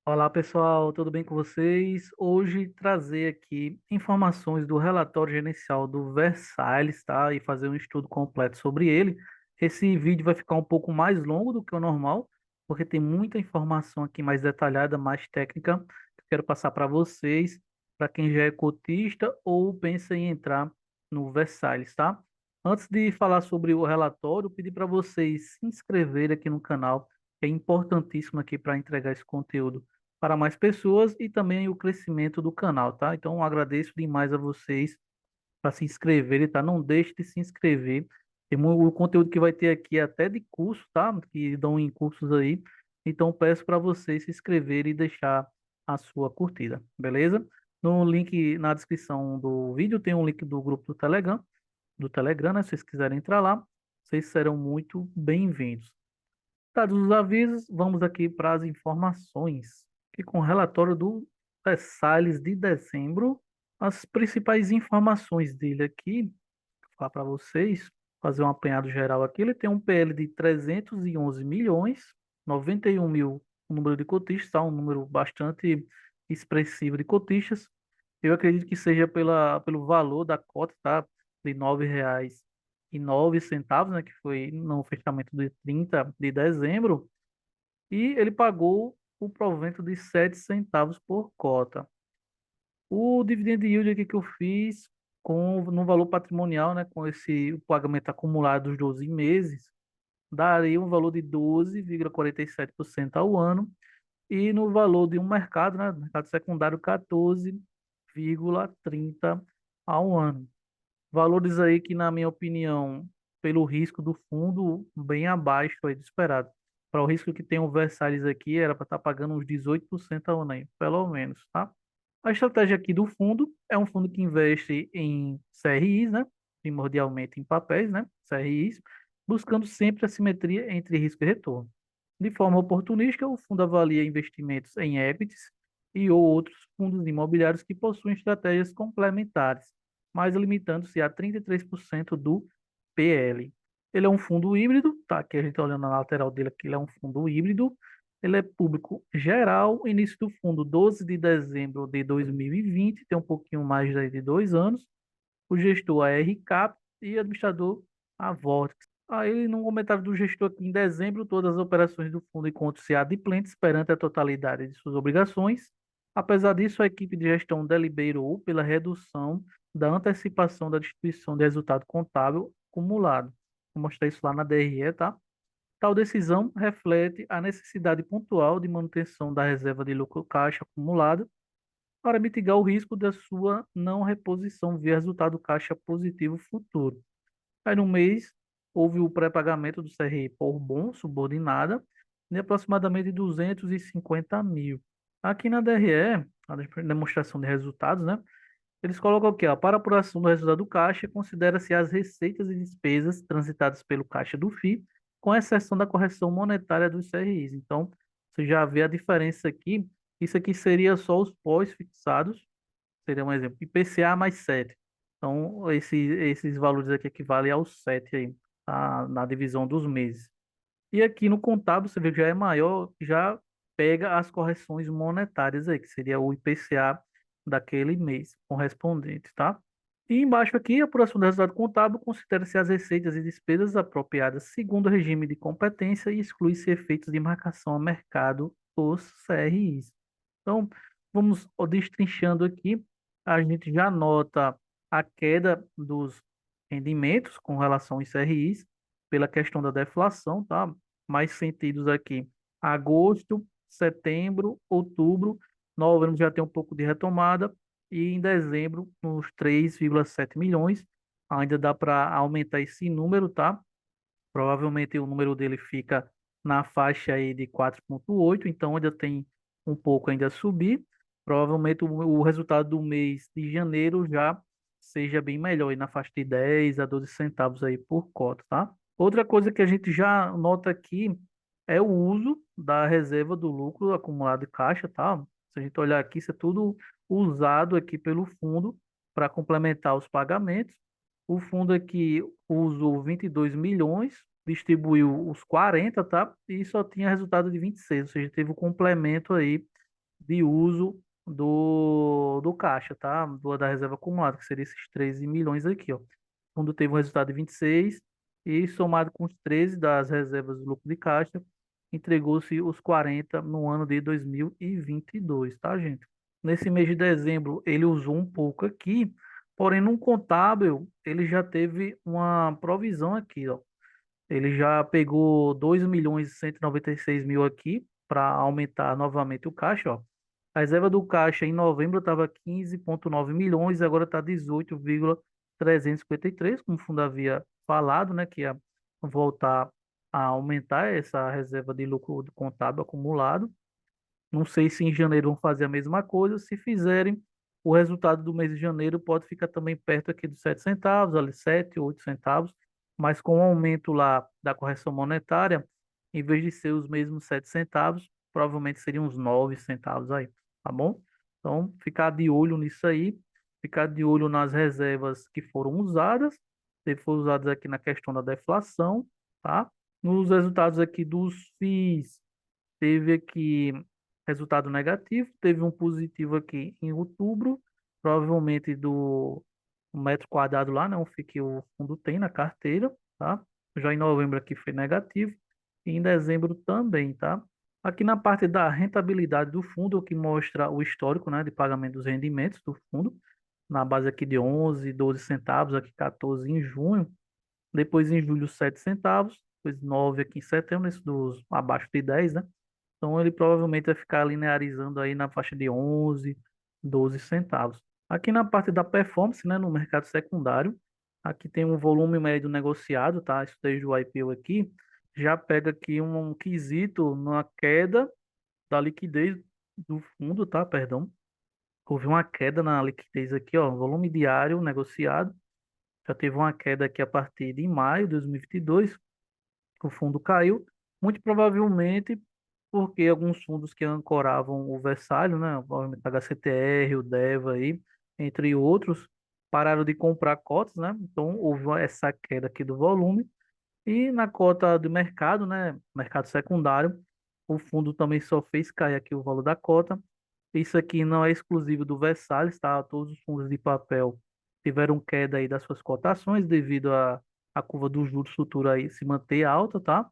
Olá pessoal, tudo bem com vocês? Hoje trazer aqui informações do relatório gerencial do Versalhes, tá? E fazer um estudo completo sobre ele. Esse vídeo vai ficar um pouco mais longo do que o normal, porque tem muita informação aqui mais detalhada, mais técnica, que eu quero passar para vocês, para quem já é cotista ou pensa em entrar no Versalhes, tá? Antes de falar sobre o relatório, pedi para vocês se inscreverem aqui no canal, que é importantíssimo aqui para entregar esse conteúdo para mais pessoas e também o crescimento do canal, tá? Então, agradeço demais a vocês para se inscreverem, tá? Não deixe de se inscrever. Tem o conteúdo que vai ter aqui é até de curso, tá? Que dão em cursos aí. Então, peço para vocês se inscreverem e deixar a sua curtida, beleza? No link na descrição do vídeo tem um link do grupo do Telegram, né? Se vocês quiserem entrar lá, vocês serão muito bem-vindos. Dados os avisos, vamos aqui para as informações. Que com o relatório do Salles de dezembro, as principais informações dele aqui, vou falar para vocês, fazer um apanhado geral aqui. Ele tem um PL de 311 milhões, 91 mil o número de cotistas, tá? Um número bastante expressivo de cotistas. Eu acredito que seja pelo valor da cota, tá? De R$ 9,09, né? Que foi no fechamento de 30 de dezembro. E ele pagou o provento de 7 centavos por cota. O dividend yield aqui que eu fiz no valor patrimonial, né? Com esse o pagamento acumulado dos 12 meses, daria um valor de 12,47% ao ano. E no valor de um mercado, né? Mercado secundário, 14,30% ao ano. Valores aí que, na minha opinião, pelo risco do fundo, bem abaixo aí do esperado. Para o risco que tem o Versalhes aqui, era para estar pagando uns 18% ao ano aí, pelo menos, tá? A estratégia aqui do fundo é um fundo que investe em CRIs, né? Primordialmente em papéis, né? CRIs, buscando sempre a simetria entre risco e retorno. De forma oportunística, o fundo avalia investimentos em equities e ou outros fundos imobiliários que possuem estratégias complementares, mas limitando-se a 33% do PL. Ele é um fundo híbrido, tá? Que a gente está olhando na lateral dele aqui, ele é um fundo híbrido. Ele é público geral, início do fundo 12 de dezembro de 2020, tem um pouquinho mais aí de 2 anos. O gestor a RCAP e administrador a Vortex. Aí, no comentário do gestor aqui, em dezembro, todas as operações do fundo encontram-se adimplentes perante a totalidade de suas obrigações. Apesar disso, a equipe de gestão deliberou pela redução da antecipação da distribuição de resultado contábil acumulado. Vou mostrar isso lá na DRE, tá? Tal decisão reflete a necessidade pontual de manutenção da reserva de lucro caixa acumulada para mitigar o risco da sua não reposição via resultado caixa positivo futuro. Aí no mês, houve o pré-pagamento do CRI por bom subordinada de aproximadamente 250 mil. Aqui na DRE, a demonstração de resultados, né? Eles colocam aqui, ó, para apuração do resultado do caixa, considera-se as receitas e despesas transitadas pelo caixa do FI, com exceção da correção monetária dos CRIs. Então, você já vê a diferença aqui. Isso aqui seria só os pós-fixados, seria um exemplo, IPCA mais 7. Então, esses valores aqui equivalem aos 7 aí, tá? Na divisão dos meses. E aqui no contábil, você vê que já é maior, já pega as correções monetárias aí, que seria o IPCA daquele mês correspondente, tá? E embaixo aqui, a apuração do resultado contábil considera-se as receitas e despesas apropriadas segundo o regime de competência e exclui-se efeitos de marcação a mercado dos CRIs. Então, vamos destrinchando aqui, a gente já nota a queda dos rendimentos com relação aos CRIs pela questão da deflação, tá? Mais sentidos aqui. Agosto, setembro, outubro, novembro já tem um pouco de retomada e em dezembro uns 3,7 milhões. Ainda dá para aumentar esse número, tá? Provavelmente o número dele fica na faixa aí de 4,8, então ainda tem um pouco ainda a subir. Provavelmente o resultado do mês de janeiro já seja bem melhor, aí na faixa de 10 a 12 centavos aí por cota, tá? Outra coisa que a gente já nota aqui é o uso da reserva do lucro acumulado de caixa, tá? Se a gente olhar aqui, isso é tudo usado aqui pelo fundo para complementar os pagamentos. O fundo aqui usou 22 milhões, distribuiu os 40, tá? E só tinha resultado de 26, ou seja, teve o complemento aí de uso do caixa, tá? Da reserva acumulada, que seria esses 13 milhões aqui, ó. O fundo teve um resultado de 26 e somado com os 13 das reservas do lucro de caixa, entregou-se os 40 no ano de 2022, tá, gente? Nesse mês de dezembro, ele usou um pouco aqui, porém, no contábil, ele já teve uma provisão aqui, ó. Ele já pegou 2.196.000 aqui para aumentar novamente o caixa, ó. A reserva do caixa em novembro estava 15,9 milhões, agora está 18,353, como o fundo havia falado, né, que ia voltar a aumentar essa reserva de lucro contábil acumulado. Não sei se em janeiro vão fazer a mesma coisa. Se fizerem, o resultado do mês de janeiro pode ficar também perto aqui dos 7 centavos, ali 7, 8 centavos, mas com o aumento lá da correção monetária, em vez de ser os mesmos 7 centavos, provavelmente seriam uns 9 centavos aí, tá bom? Então, ficar de olho nisso aí, ficar de olho nas reservas que foram usadas, se foram usadas aqui na questão da deflação, tá? Nos resultados aqui dos FIIs, teve aqui resultado negativo, teve um positivo aqui em outubro, provavelmente do um metro quadrado lá, não, que o fundo tem na carteira, tá? Já em novembro aqui foi negativo e em dezembro também, tá? Aqui na parte da rentabilidade do fundo, o que mostra o histórico, né, de pagamento dos rendimentos do fundo, na base aqui de 11, 12 centavos, aqui 14 em junho, depois em julho 7 centavos, depois 9 aqui em setembro, esses dos abaixo de 10, né? Então ele provavelmente vai ficar linearizando aí na faixa de 11, 12 centavos. Aqui na parte da performance, né, no mercado secundário, aqui tem um volume médio negociado, tá? Isso desde o IPO aqui, já pega aqui um quesito na queda da liquidez do fundo, tá? Perdão. Houve uma queda na liquidez aqui, ó, volume diário negociado. Já teve uma queda aqui a partir de maio de 2022, o fundo caiu, muito provavelmente porque alguns fundos que ancoravam o Versalho, né, provavelmente a HCTR, o DEVA aí, entre outros, pararam de comprar cotas, né? Então houve essa queda aqui do volume e na cota do mercado, né, mercado secundário, o fundo também só fez cair aqui o valor da cota. Isso aqui não é exclusivo do Versalhes, tá? Todos os fundos de papel tiveram queda aí das suas cotações devido à curva dos juros futuros aí se manter alta, tá?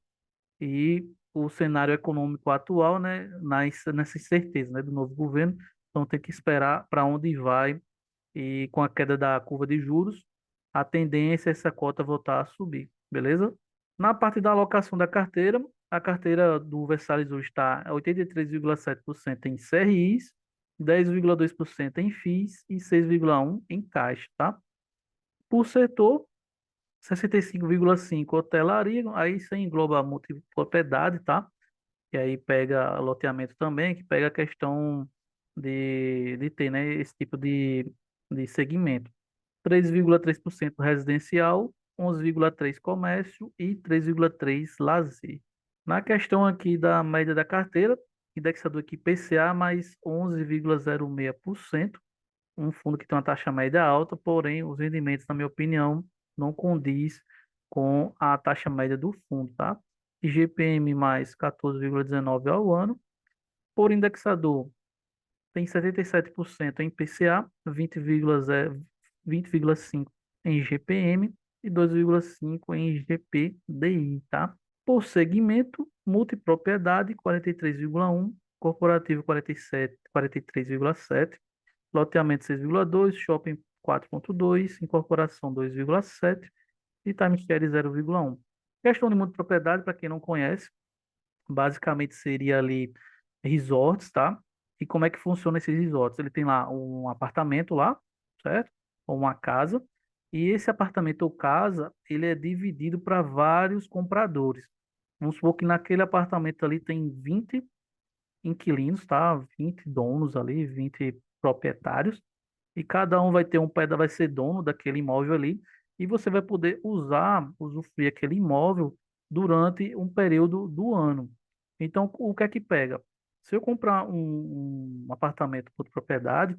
E o cenário econômico atual, né, nessa incerteza, né, do novo governo, então tem que esperar para onde vai e com a queda da curva de juros, a tendência é essa cota voltar a subir, beleza? Na parte da alocação da carteira, a carteira do Versalhes hoje está 83,7% em CRIs, 10,2% em FIIs e 6,1% em caixa, tá? Por setor, 65,5% hotelaria, aí isso engloba a multipropriedade, tá? E aí pega loteamento também, que pega a questão de ter, né, esse tipo de segmento. 3,3% residencial, 11,3% comércio e 3,3% lazer. Na questão aqui da média da carteira, indexador aqui PCA mais 11,06%, um fundo que tem uma taxa média alta, porém os rendimentos, na minha opinião, não condiz com a taxa média do fundo, tá? IGPM mais 14,19 ao ano, por indexador tem 77% em PCA, 20,5% em GPM e 2,5% em GPDI, tá? Por segmento, multipropriedade 43,1%, corporativo 47, 43,7%, loteamento 6,2%, shopping 4,2%, incorporação 2,7% e timeshare 0,1%. Questão de multipropriedade, para quem não conhece, basicamente seria ali resorts, tá? E como é que funciona esses resorts? Ele tem lá um apartamento lá, certo? Ou uma casa. E esse apartamento ou casa, ele é dividido para vários compradores. Vamos supor que naquele apartamento ali tem 20 inquilinos, tá? 20 donos ali, 20 proprietários. E cada um vai ter vai ser dono daquele imóvel ali. E você vai poder usufruir aquele imóvel durante um período do ano. Então, o que é que pega? Se eu comprar um apartamento por propriedade,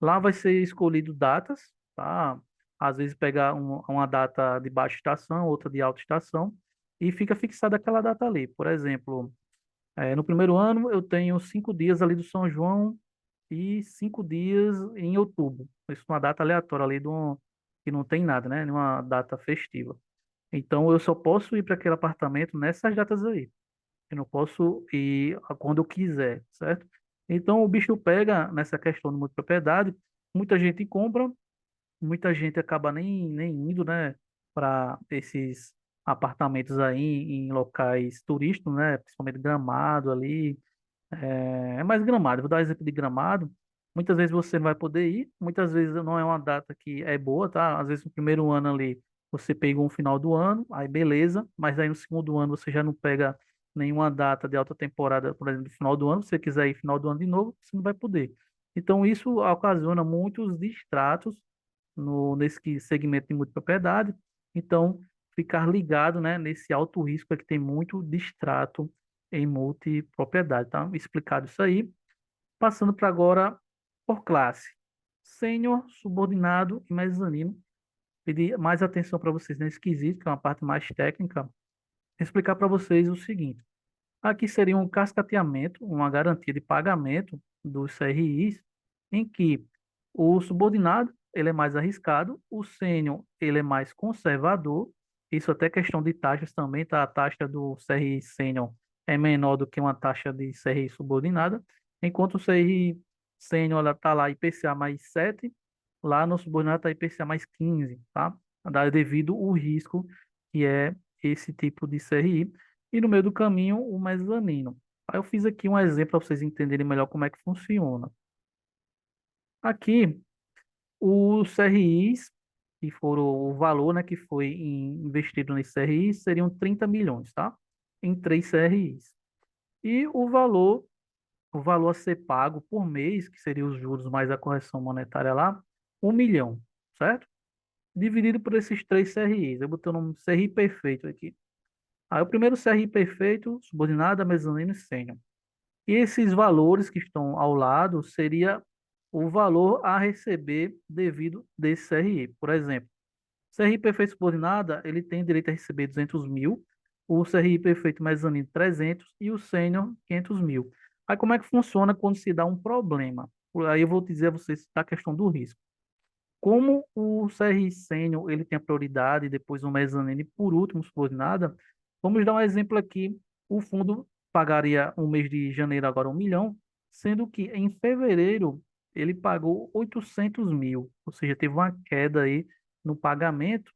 lá vai ser escolhido datas, tá? Às vezes pegar uma data de baixa estação, outra de alta estação, e fica fixada aquela data ali. Por exemplo, No primeiro ano, eu tenho 5 dias ali do São João e 5 dias em outubro. Isso é uma data aleatória ali que não tem nada, né? Nenhuma data festiva. Então, eu só posso ir para aquele apartamento nessas datas aí. Eu não posso ir quando eu quiser, certo? Então, o bicho pega nessa questão de multipropriedade. Muita gente compra, muita gente acaba nem indo, né, para esses apartamentos aí em locais turísticos, né, principalmente Gramado ali, é mais Gramado. Vou dar um exemplo de Gramado. Muitas vezes você não vai poder ir, muitas vezes não é uma data que é boa, tá? Às vezes no primeiro ano ali você pegou um final do ano, aí beleza, mas aí no segundo ano você já não pega nenhuma data de alta temporada, por exemplo, do final do ano. Se você quiser ir final do ano de novo, você não vai poder. Então isso ocasiona muitos distratos no, nesse segmento de multipropriedade. Então, ficar ligado, né, nesse alto risco é que tem muito distrato em multipropriedade, tá? Explicado isso aí. Passando para agora por classe. Sênior, subordinado e mezanino. Pedir mais atenção para vocês nesse quesito, que é uma parte mais técnica. Explicar para vocês o seguinte. Aqui seria um cascateamento, uma garantia de pagamento dos CRIs, em que o subordinado ele é mais arriscado, o sênior ele é mais conservador. Isso até questão de taxas também, tá? A taxa do CRI sênior é menor do que uma taxa de CRI subordinada, enquanto o CRI sênior ela tá lá IPCA mais 7, lá no subordinado está IPCA mais 15, tá? Devido ao risco que é esse tipo de CRI. E no meio do caminho, o mezanino. Aí eu fiz aqui um exemplo para vocês entenderem melhor como é que funciona. Aqui, os CRIs, que foram o valor, né, que foi investido nesse CRIs, seriam 30 milhões, tá? Em 3 CRIs. E o valor a ser pago por mês, que seria os juros mais a correção monetária lá, 1 milhão, certo? Dividido por esses 3 CRIs. Eu botei o nome CRI perfeito aqui. Aí o primeiro CRI perfeito, subordinado, mezanino e sênior. E esses valores que estão ao lado seria o valor a receber devido desse CRI. Por exemplo, CRI perfeito subordinada, ele tem direito a receber 200 mil, o CRI perfeito mezanino 300 e o sênior 500 mil. Aí como é que funciona quando se dá um problema? Aí eu vou dizer a vocês da questão do risco. Como o CRI sênior ele tem a prioridade, depois o mezanino e por último subordinada, vamos dar um exemplo aqui. O fundo pagaria no mês de janeiro agora 1 milhão, sendo que em fevereiro ele pagou 800 mil, ou seja, teve uma queda aí no pagamento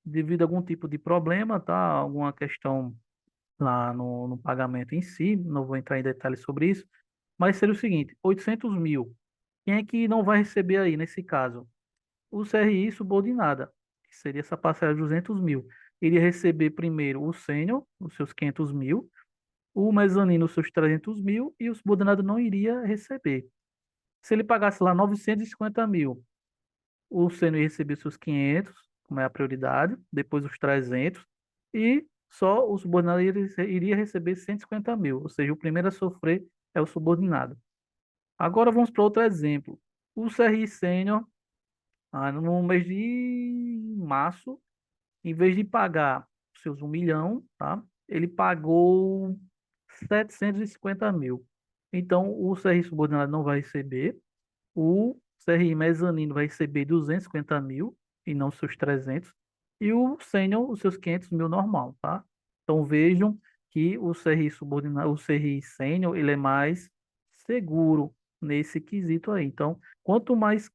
devido a algum tipo de problema, tá? Alguma questão lá no pagamento em si, não vou entrar em detalhes sobre isso, mas seria o seguinte, 800 mil, quem é que não vai receber aí nesse caso? O CRI subordinada, que seria essa parcela de 200 mil. Iria receber primeiro o sênior, os seus 500 mil, o mezanino, os seus 300 mil, e o subordinado não iria receber. Se ele pagasse lá 950 mil, o sênior ia receber os seus 500, como é a prioridade, depois os 300, e só o subordinado iria receber 150 mil, ou seja, o primeiro a sofrer é o subordinado. Agora vamos para outro exemplo. O CRI sênior, no mês de março, em vez de pagar os seus 1 milhão, tá? Ele pagou 750 mil. Então, o CRI subordinado não vai receber, o CRI mezanino vai receber 250 mil e não seus 300, e o sênior os seus 500 mil normal, tá? Então, vejam que o CRI subordinado, o CRI sênior, ele é mais seguro nesse quesito aí. Então, quanto mais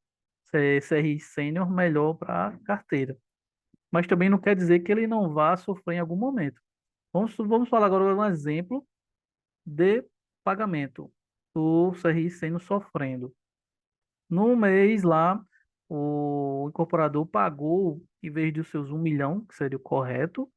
CRI sênior, melhor para a carteira, mas também não quer dizer que ele não vá sofrer em algum momento. Vamos falar agora de um exemplo de pagamento do CRI sendo sofrendo. No mês lá, o incorporador pagou, em vez de os seus 1 milhão, que seria o correto,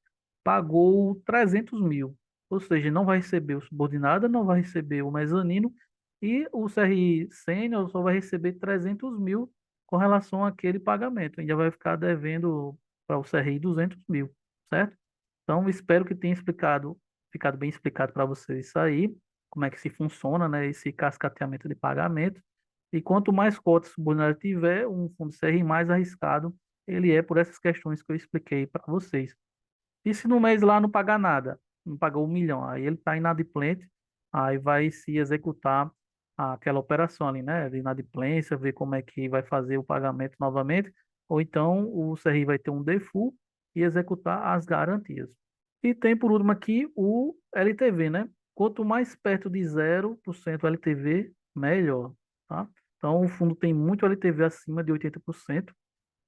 pagou 300 mil. Ou seja, não vai receber o subordinado, não vai receber o mezanino, e o CRI sênior só vai receber 300 mil com relação àquele pagamento. Ainda vai ficar devendo para o CRI 200 mil, certo? Então, espero que tenha ficado bem explicado para vocês isso aí, como é que se funciona, né, esse cascateamento de pagamento. E quanto mais cotas subordinadas tiver, um fundo CRI mais arriscado ele é por essas questões que eu expliquei para vocês. E se no mês lá não pagar nada, não pagou 1 milhão, aí ele está inadimplente aí vai se executar aquela operação ali, né, de inadimplência, ver como é que vai fazer o pagamento novamente, ou então o CRI vai ter um default e executar as garantias. E tem por último aqui o LTV, né? Quanto mais perto de 0% LTV, melhor, tá? Então o fundo tem muito LTV acima de 80%,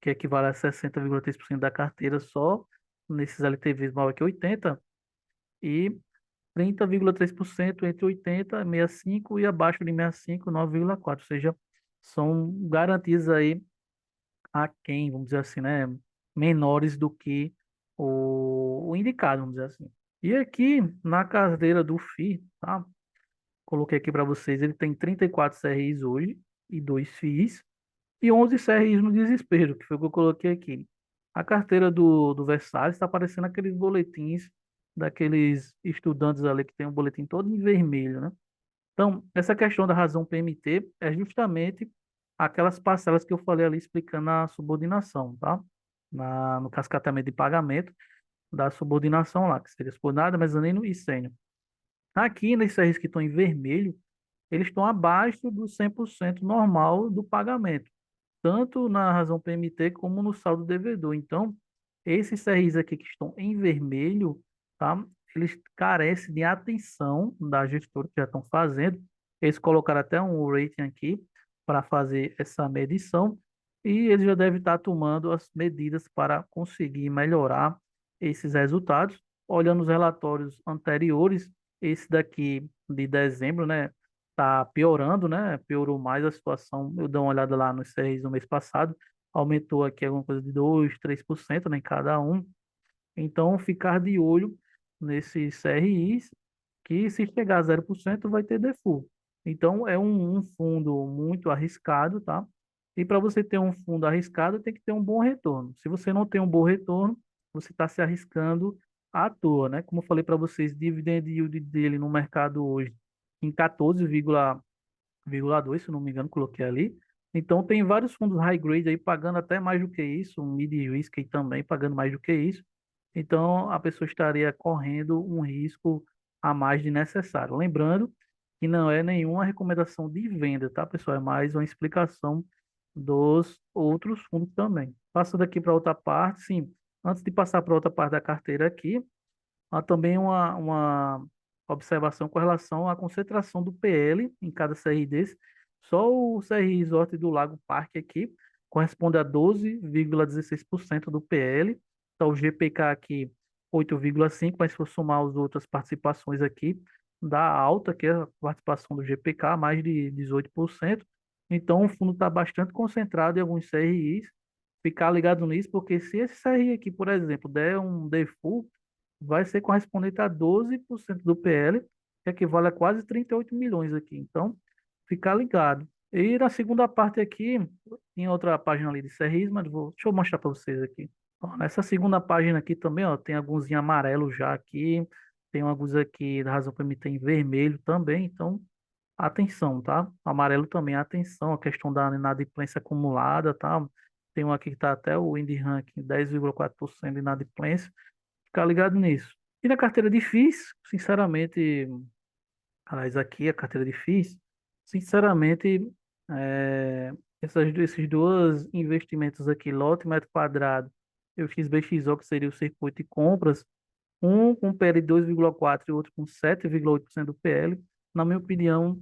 que equivale a 60,3% da carteira só nesses LTVs maior que 80, e 30,3% entre 80 e 65 e abaixo de 65, 9,4. Ou seja, são garantias aí a quem, vamos dizer assim, né, menores do que o indicado, vamos dizer assim. E aqui na carteira do FI, tá? Coloquei aqui para vocês, ele tem 34 CRIs hoje e 2 FIIs e 11 CRIs no desespero, que foi o que eu coloquei aqui. A carteira do Versalhes está aparecendo aqueles boletins daqueles estudantes ali que tem um boletim todo em vermelho, né? Então, essa questão da razão PMT é justamente aquelas parcelas que eu falei ali explicando a subordinação, tá? No cascatamento de pagamento da subordinação lá, que seria subordinada, mezanino e sênior. Aqui, nesses CRIs que estão em vermelho, eles estão abaixo do 100% normal do pagamento, tanto na razão PMT como no saldo devedor. Então, esses CRIs aqui que estão em vermelho, tá? Eles carecem de atenção da gestora que já estão fazendo. Eles colocaram até um rating aqui para fazer essa medição e eles já devem estar tomando as medidas para conseguir melhorar esses resultados. Olhando os relatórios anteriores, esse daqui de dezembro, né? Tá piorando, né? Piorou mais a situação. Eu dei uma olhada lá nos CRIs no mês passado, aumentou aqui alguma coisa de 2, 3%, né, em cada um. Então, ficar de olho nesses CRIs, que se chegar a 0% vai ter default. Então, é um fundo muito arriscado, tá? E para você ter um fundo arriscado, tem que ter um bom retorno. Se você não tem um bom retorno, você está se arriscando à toa, né? Como eu falei para vocês, dividend yield dele no mercado hoje em 14,2, se não me engano, coloquei ali. Então, tem vários fundos high grade aí pagando até mais do que isso, um mid risk aí também pagando mais do que isso. Então, a pessoa estaria correndo um risco a mais de necessário. Lembrando que não é nenhuma recomendação de venda, tá, pessoal? É mais uma explicação dos outros fundos também. Passando aqui para outra parte, sim. Antes de passar para outra parte da carteira aqui, há também uma observação com relação à concentração do PL em cada CRI desse. Só o CRI Resort do Lago Parque aqui corresponde a 12,16% do PL. Então, o GPK aqui 8,5%, mas se for somar as outras participações aqui, dá alta, que é a participação do GPK, mais de 18%. Então, o fundo está bastante concentrado em alguns CRIs. Ficar ligado nisso, porque se esse CRI aqui, por exemplo, der um default, vai ser correspondente a 12% do PL, que equivale a quase 38 milhões aqui. Então, ficar ligado. E na segunda parte aqui, em outra página ali de CRIs, mas deixa eu mostrar para vocês aqui. Ó, nessa segunda página aqui também, ó, tem alguns em amarelo já aqui, tem alguns aqui da razão PMT em vermelho também, então atenção, tá? Amarelo também, atenção, a questão da inadimplência acumulada, tá? Tem um aqui que está até o Indy Ranking 10,4% de inadimplência, ficar ligado nisso. E na carteira de FIIs, sinceramente, aliás, aqui a carteira de FIIs, sinceramente, esses dois investimentos aqui, lote metro quadrado e o XBXO, que seria o circuito de compras, um com PL 2,4 e outro com 7,8% do PL, na minha opinião,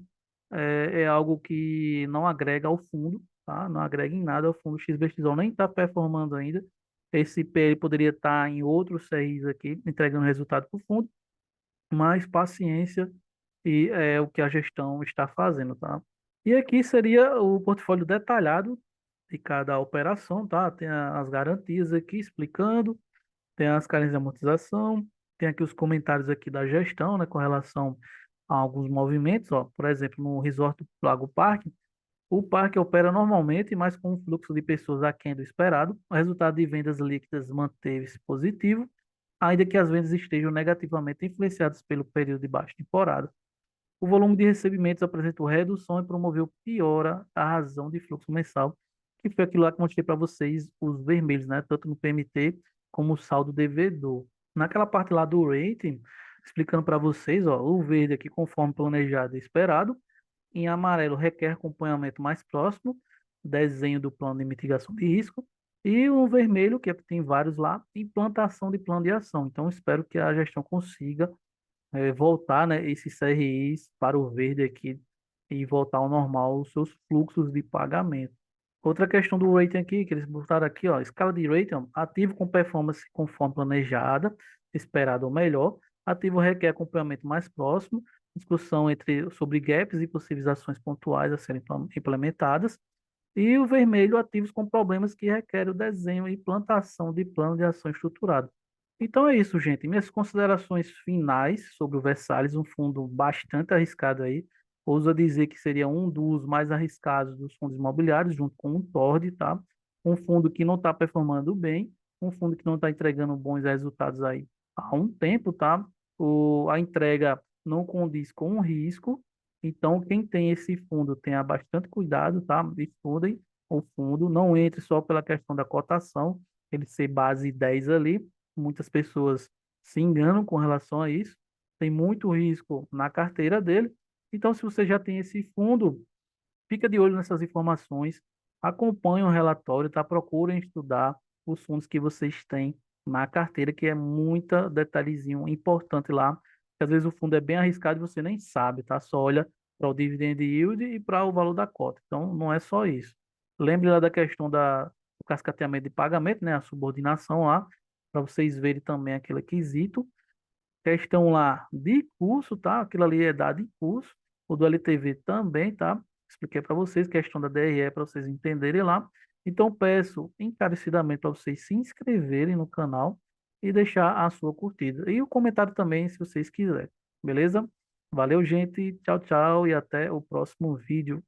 é algo que não agrega ao fundo, tá? Não agrega em nada ao fundo. O XBXO nem está performando ainda. Esse PL poderia estar em outros CRIs aqui, entregando resultado para o fundo, mas paciência e é o que a gestão está fazendo, tá? E aqui seria o portfólio detalhado de cada operação, tá? Tem as garantias aqui explicando, tem as carências de amortização, tem aqui os comentários aqui da gestão, né, com relação a alguns movimentos, ó. Por exemplo, no Resort do Lago Parque, o parque opera normalmente, mas com um fluxo de pessoas aquém do esperado. O resultado de vendas líquidas manteve-se positivo, ainda que as vendas estejam negativamente influenciadas pelo período de baixa temporada. O volume de recebimentos apresentou redução e promoveu piora da razão de fluxo mensal, que foi aquilo lá que eu mostrei para vocês, os vermelhos, né? Tanto no PMT como o saldo devedor. Naquela parte lá do rating, explicando para vocês, ó, o verde aqui conforme planejado e esperado, em amarelo requer acompanhamento mais próximo, desenho do plano de mitigação de risco, e o vermelho, que é, tem vários lá, implantação de plano de ação. Então, espero que a gestão consiga voltar, né, esses CRIs para o verde aqui e voltar ao normal os seus fluxos de pagamento. Outra questão do rating aqui, que eles botaram aqui, ó, escala de rating, ó, ativo com performance conforme planejada, esperado ou melhor, ativo requer acompanhamento mais próximo, discussão sobre gaps e possíveis ações pontuais a serem implementadas, e o vermelho, ativos com problemas que requerem o desenho e implantação de plano de ação estruturado. Então é isso, gente. Minhas considerações finais sobre o Versalhes, um fundo bastante arriscado aí. Ouso dizer que seria um dos mais arriscados dos fundos imobiliários, junto com o Tord, tá? Um fundo que não está performando bem, um fundo que não está entregando bons resultados aí há um tempo, tá? A entrega não condiz com o risco. Então, quem tem esse fundo, tenha bastante cuidado, tá? Estudem o fundo, não entre só pela questão da cotação, ele ser base 10 ali. Muitas pessoas se enganam com relação a isso. Tem muito risco na carteira dele. Então, se você já tem esse fundo, fica de olho nessas informações, acompanhe o relatório, tá? Procurem estudar os fundos que vocês têm na carteira, que é muita detalhezinho importante lá, que às vezes o fundo é bem arriscado e você nem sabe, tá? Só olha para o dividend yield e para o valor da cota. Então, não é só isso. Lembre lá da questão do cascateamento de pagamento, né? A subordinação lá, para vocês verem também aquele quesito. Questão lá de curso, tá? Aquilo ali é dado em curso. O do LTV também, tá? Expliquei para vocês, questão da DRE para vocês entenderem lá. Então, peço encarecidamente para vocês se inscreverem no canal e deixar a sua curtida. E o comentário também, se vocês quiserem. Beleza? Valeu, gente. Tchau, tchau e até o próximo vídeo.